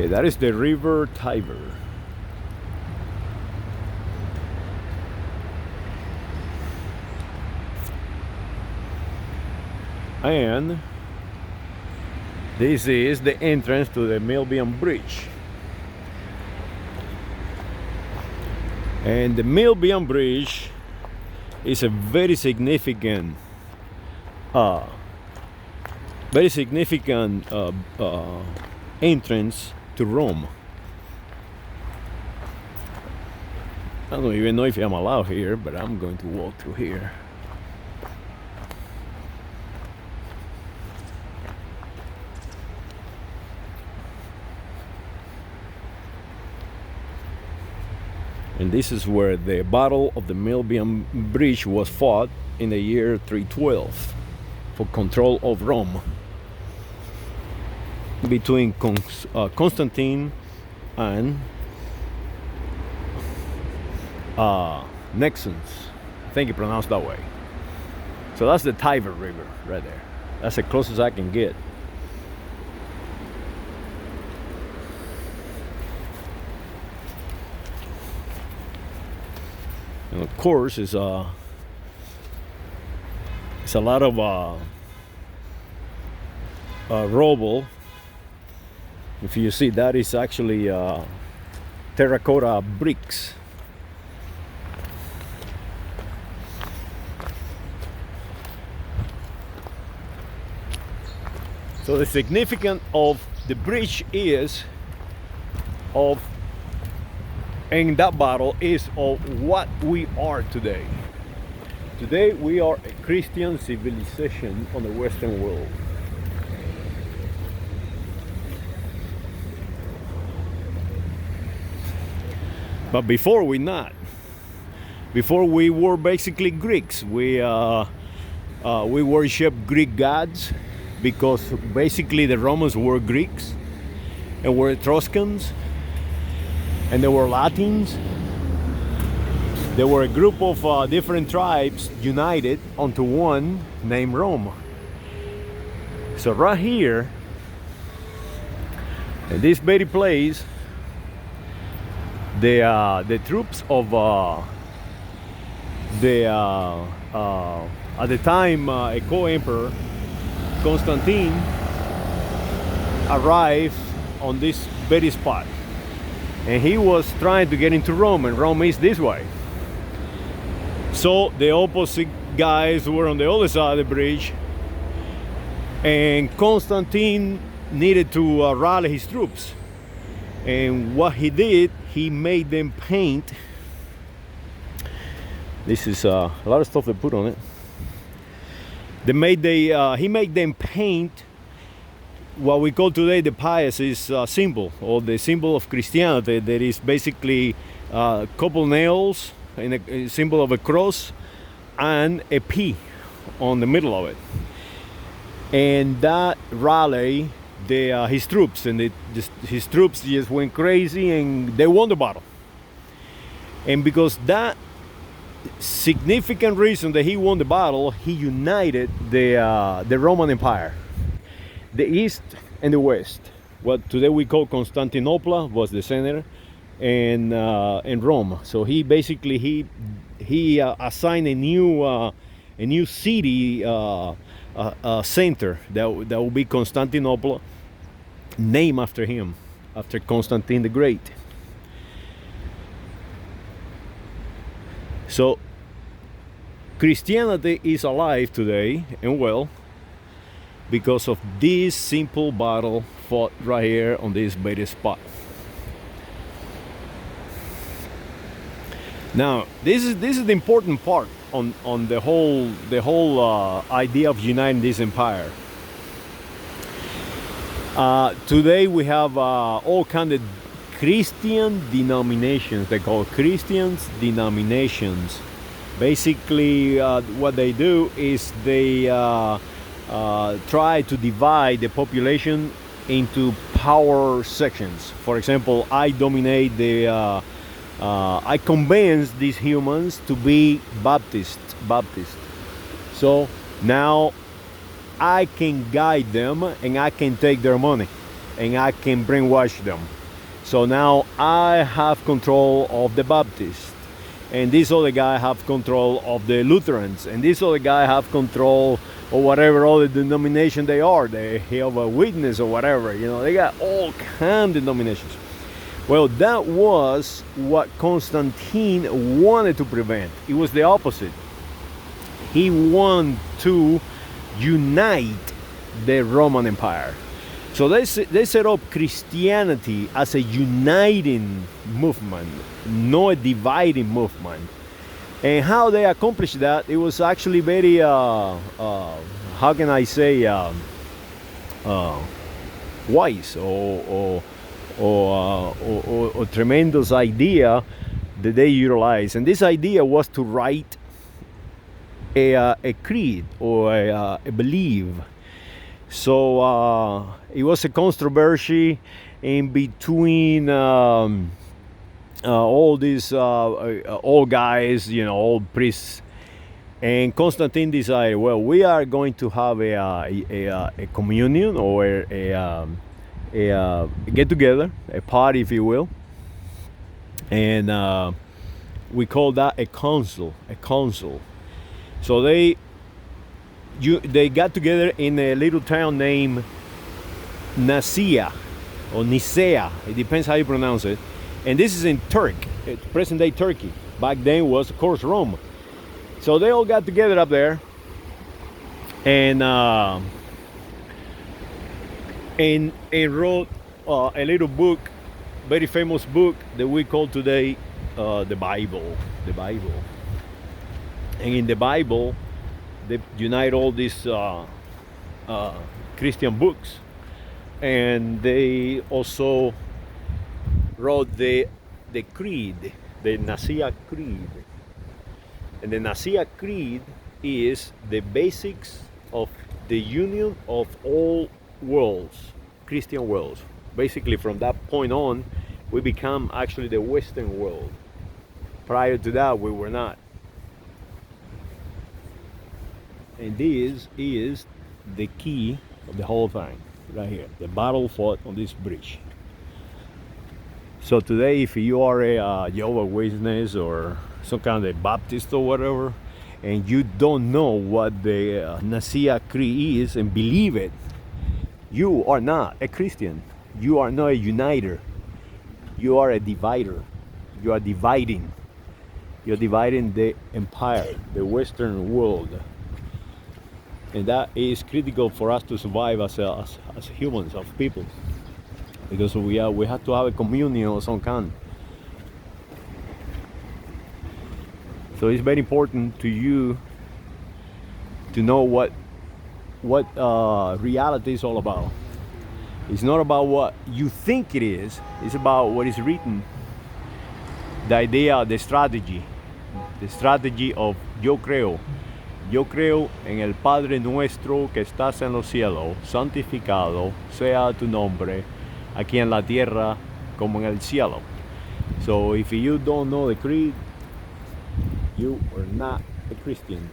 Okay, that is the river Tiber. And this is the entrance to the Milvio Bridge. And the Milvio Bridge is a very significant entrance to Rome. I don't even know if I'm allowed here, but I'm going to walk through here. And this is where the Battle of the Milvio Bridge was fought in the year 312 for control of Rome between Constantine and Nexans. I think it's pronounced that way. So that's the Tiber River right there. That's the closest I can get. And of course, it's a lot of rubble. If you see, that is actually terracotta bricks. So the significance of the bridge is in that battle is of what we are today. Today we are a Christian civilization on the Western world. But before we not. Before we were basically Greeks. We worship Greek gods because basically the Romans were Greeks and were Etruscans. And there were Latins. There were a group of different tribes united onto one named Rome. So right here, in this very place, the troops of at the time a co-emperor Constantine arrived on this very spot. And he was trying to get into Rome, and Rome is this way. So the opposite guys were on the other side of the bridge, and Constantine needed to rally his troops. And what he did, he made them paint. This is a lot of stuff they put on it. He made them paint what we call today the pious is symbol, or the symbol of Christianity. That is basically a couple nails and a symbol of a cross and a P on the middle of it. And that rallied his troops, and his troops just went crazy, and they won the battle. And because that significant reason that he won the battle, he united the Roman Empire. The East and the West. What today we call Constantinople was the center, and Rome. So he basically he assigned a new city center that will be Constantinople, named after him, after Constantine the Great. So Christianity is alive today and well, because of this simple battle fought right here on this very spot. Now, this is the important part on the whole idea of uniting this empire. Today we have all kind of Christian denominations. They call Christians denominations. Basically, what they do is they try to divide the population into power sections. For example, I dominate I convince these humans to be Baptist. So now I can guide them and I can take their money. and I can brainwash them. So now I have control of the Baptists, and this other guy have control of the Lutherans, and this other guy have control of whatever other denomination they are, the Jehovah's Witness or whatever. They got all kinds of denominations. Well, that was what Constantine wanted to prevent. It was the opposite. He wanted to unite the Roman Empire. So they set up Christianity as a uniting movement, not a dividing movement. And how they accomplished that, it was actually very, how can I say, wise or tremendous idea that they utilized. And this idea was to write a creed or a belief. So it was a controversy in between all these old guys, old priests, and Constantine decided, well, we are going to have a communion or a get together, a party, if you will, and we call that a council. So they got together in a little town named Nicaea or Nicea. It depends how you pronounce it. And this is in Turkey, present-day Turkey. Back then was, of course, Rome. So they all got together up there, and wrote a little book, very famous book that we call today the Bible. And in the Bible, they unite all these Christian books, and they also wrote the creed, the Nicea Creed. And the Nicea Creed is the basics of the union of all worlds, Christian worlds. Basically, from that point on, we become actually the Western world. Prior to that, we were not. And this is the key of the whole thing, right here, the battle fought on this bridge. So today, if you are a Jehovah's Witness or some kind of Baptist or whatever, and you don't know what the Nicea Creed is and believe it, you are not a Christian. You are not a uniter. You are a divider. You are dividing. You're dividing the empire, the Western world. And that is critical for us to survive as humans, as people. Because we have to have a communion of some kind. So it's very important to you to know what reality is all about. It's not about what you think it is. It's about what is written. The idea, the strategy of yo creo en el Padre nuestro que estás en los cielos, santificado sea tu nombre, aquí en la tierra como en el cielo. So if you don't know the creed, you are not a Christian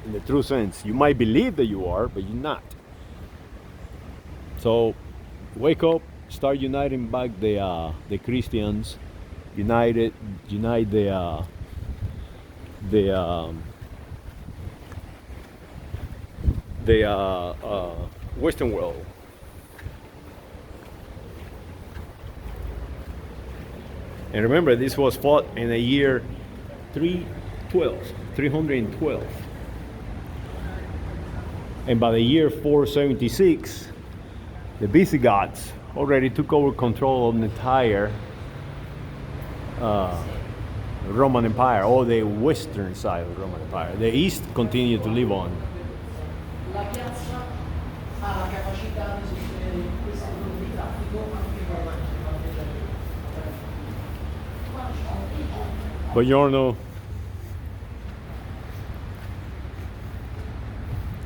in the true sense. You might believe that you are, but you're not. So wake up, start uniting back the Christians, unite the Western world. And remember, this was fought in the year 312. And by the year 476, the Visigoths already took over control of the entire Roman Empire, or the western side of the Roman Empire. The east continued to live on. La piazza ha la capacità di sostenere questo tipo di traffico anche con la Buongiorno.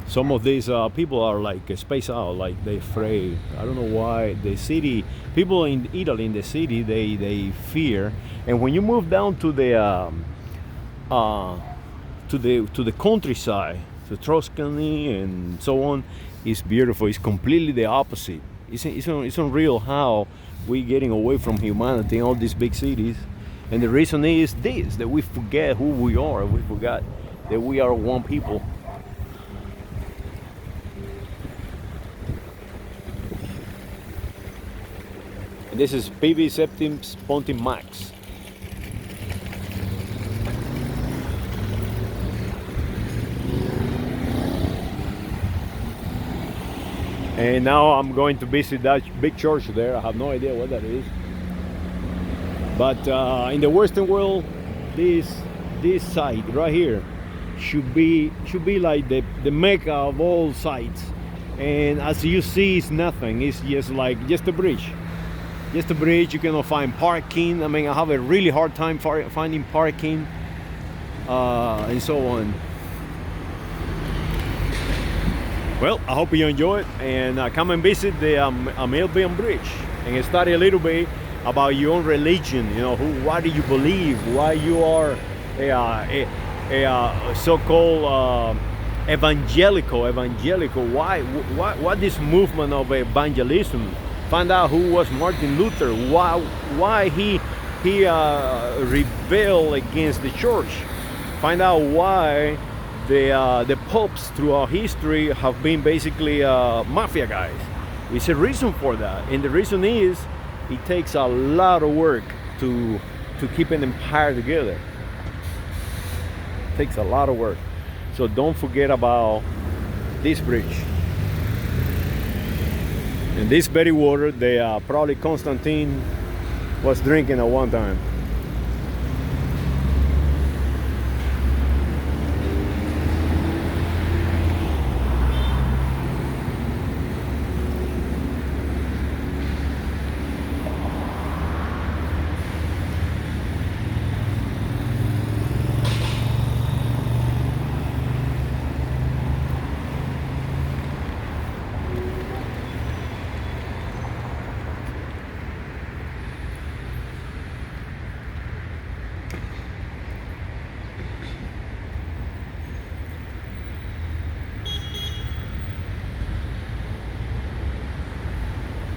Some of these people are like spaced out, like they're afraid. I don't know why. The city, people in Italy, in the city, they fear. And when you move down to the countryside, to Tuscany and so on, it's beautiful. It's completely the opposite. It's unreal how we're getting away from humanity in all these big cities. And the reason is this, that we forget who we are. We forgot that we are one people. And this is PB Septimus Pontiff Max. And now I'm going to visit that big church there. I have no idea what that is. But in the Western world, this site right here should be like the mecca of all sites. And as you see, it's nothing. It's just a bridge. Just a bridge. You cannot find parking. I mean, I have a really hard time finding parking, and so on. Well, I hope you enjoy it, and come and visit the Milvio Bridge and study a little bit about your own religion. You know, what do you believe? Why you are a so-called evangelical? What this movement of evangelism? Find out who was Martin Luther. Why he rebelled against the church. Find out why the popes throughout history have been basically mafia guys. It's a reason for that, and the reason is it takes a lot of work to keep an empire together. It takes a lot of work. So don't forget about this bridge. And this very water, probably Constantine was drinking at one time.